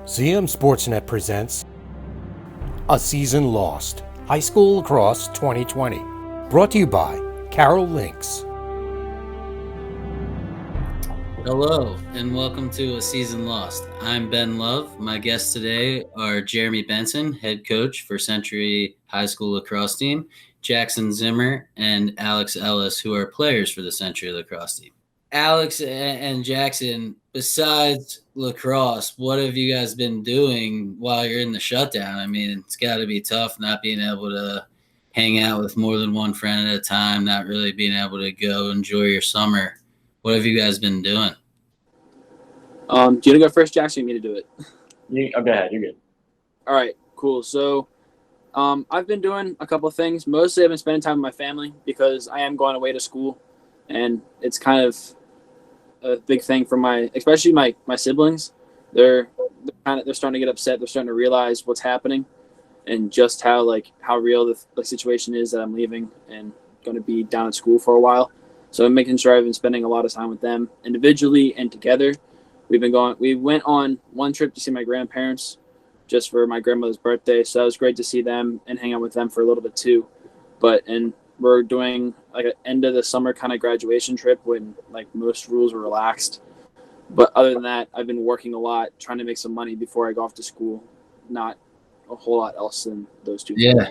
CMSportsNet presents A Season Lost, High School Lacrosse 2020. Brought to you by Carroll Lynx. Hello, and welcome to A Season Lost. I'm Ben Love. My guests today are Jeremy Benson, head coach for Century High School Lacrosse team, Jackson Zimmer, and Alex Ellis, who are players for the Century Lacrosse team. Alex and Jackson, besides lacrosse, what have you guys been doing while you're in the shutdown? I mean, it's got to be tough not being able to hang out with more than one friend at a time, not really being able to go enjoy your summer. What have you guys been doing? Do you want to go first, Jackson, or you need to do it? Go ahead. You're good. All right, cool. So I've been doing a couple of things. Mostly I've been spending time with my family because I am going away to school, and it's kind of a big thing for especially my siblings. They're starting to get upset. They're starting to realize what's happening and just how real the situation is that I'm leaving and going to be down at school for a while. So I'm making sure I've been spending a lot of time with them individually and together. We went on one trip to see my grandparents just for my grandmother's birthday. So it was great to see them and hang out with them for a little bit too. And we're doing like an end of the summer kind of graduation trip when like most rules were relaxed. But other than that, I've been working a lot, trying to make some money before I go off to school. Not a whole lot else than those two things. Yeah.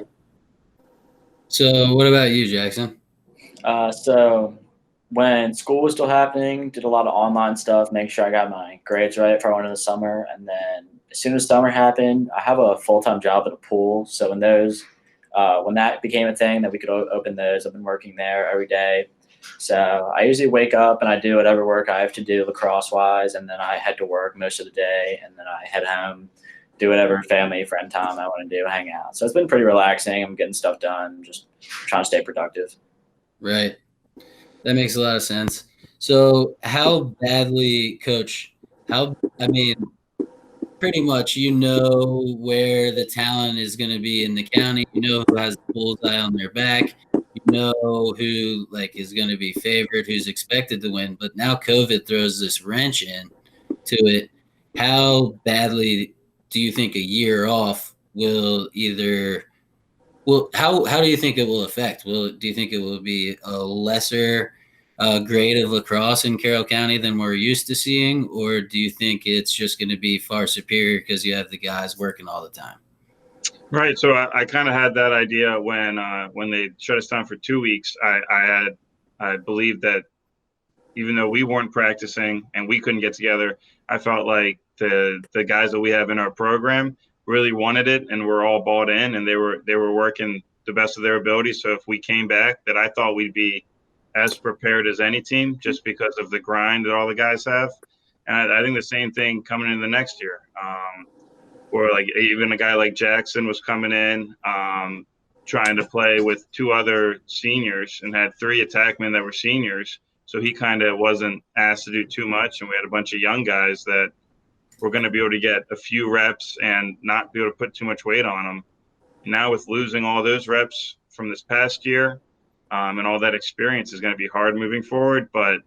So what about you, Jackson? So when school was still happening, did a lot of online stuff, make sure I got my grades right for one of the summer. And then as soon as summer happened, I have a full-time job at a pool. So when that became a thing that we could open those, I've been working there every day. So I usually wake up and I do whatever work I have to do lacrosse-wise, and then I head to work most of the day, and then I head home, do whatever family, friend time I want to do, hang out. So it's been pretty relaxing. I'm getting stuff done, just trying to stay productive. Right. That makes a lot of sense. So how badly, Coach, pretty much you know where the talent is going to be in the county. You know who has the bullseye on their back. You know who is going to be favored, who's expected to win. But now COVID throws this wrench in to it. How badly do you think a year off will how do you think it will affect? Do you think it will be a lesser grade of lacrosse in Carroll County than we're used to seeing, or do you think it's just going to be far superior because you have the guys working all the time? Right. So I kind of had that idea when they shut us down for 2 weeks. I believed that even though we weren't practicing and we couldn't get together, I felt like the guys that we have in our program really wanted it and were all bought in, and they were working the best of their ability. So if we came back, that I thought we'd be as prepared as any team just because of the grind that all the guys have. And I think the same thing coming in the next year. Or even a guy like Jackson was coming in trying to play with two other seniors and had three attackmen that were seniors. So he kind of wasn't asked to do too much. And we had a bunch of young guys that were going to be able to get a few reps and not be able to put too much weight on them. Now with losing all those reps from this past year, and all that experience is going to be hard moving forward. But,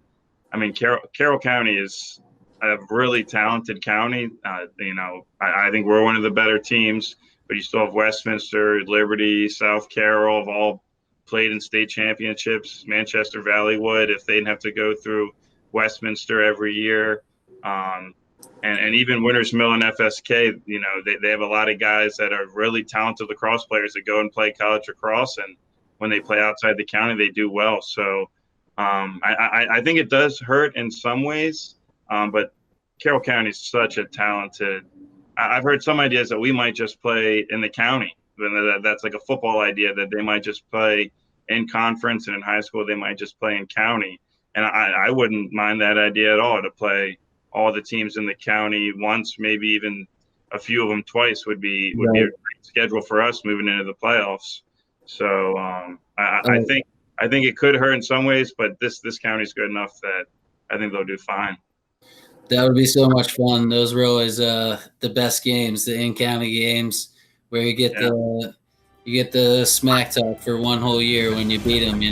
I mean, Carroll County is a really talented county. I think we're one of the better teams, but you still have Westminster, Liberty, South Carroll have all played in state championships. Manchester Valley would if they didn't have to go through Westminster every year. And even Winters Mill and FSK, they have a lot of guys that are really talented lacrosse players that go and play college lacrosse, and when they play outside the county, they do well. So I think it does hurt in some ways, but Carroll County is such a talented – I've heard some ideas that we might just play in the county. That's like a football idea that they might just play in conference, and in high school they might just play in county. And I wouldn't mind that idea at all, to play all the teams in the county once, maybe even a few of them twice would be a great schedule for us moving into the playoffs. So I think it could hurt in some ways, but this county is good enough that I think they'll do fine. That would be so much fun. Those were always the best games, the in-county games, where you get the smack talk for one whole year when you beat them.